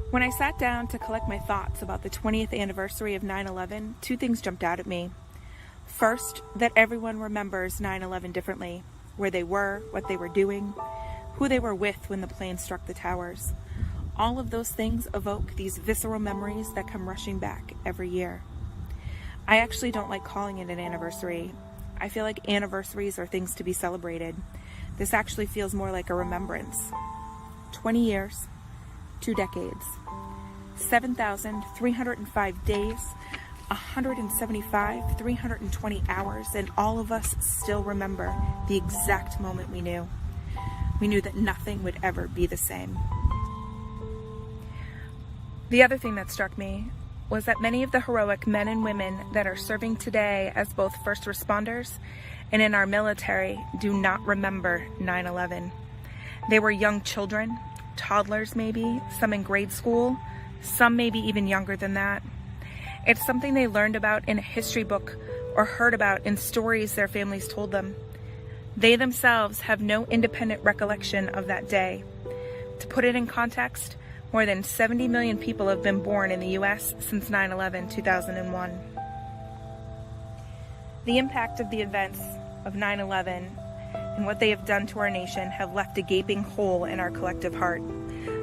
When I sat down to collect my thoughts about the 20th anniversary of 9/11, two things jumped out at me. First, that everyone remembers 9/11 differently, where they were, what they were doing, who they were with when the plane struck the towers. All of those things evoke these visceral memories that come rushing back every year. I actually don't like calling it an anniversary. I feel like anniversaries are things to be celebrated. This actually feels more like a remembrance. 20 years, 2 decades, 7,305 days, 320 hours, and all of us still remember the exact moment we knew. We knew that nothing would ever be the same. The other thing that struck me was that many of the heroic men and women that are serving today as both first responders and in our military do not remember 9/11. They were young children, toddlers maybe, some in grade school, some maybe even younger than that. It's something they learned about in a history book or heard about in stories their families told them. They themselves have no independent recollection of that day. To put it in context, more than 70 million people have been born in the U.S. since 9/11, 2001. The impact of the events of 9/11 and what they have done to our nation have left a gaping hole in our collective heart.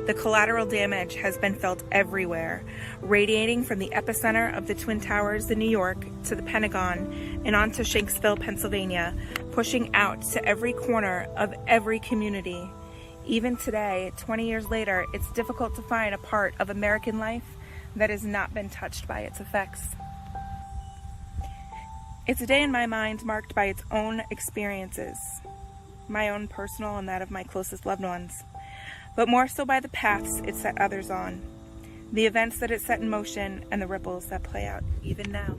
The collateral damage has been felt everywhere, radiating from the epicenter of the Twin Towers in New York to the Pentagon and on to Shanksville, Pennsylvania, pushing out to every corner of every community. Even today, 20 years later, it's difficult to find a part of American life that has not been touched by its effects. It's a day in my mind marked by its own experiences, my own personal and that of my closest loved ones, but more so by the paths it set others on, the events that it set in motion, and the ripples that play out even now.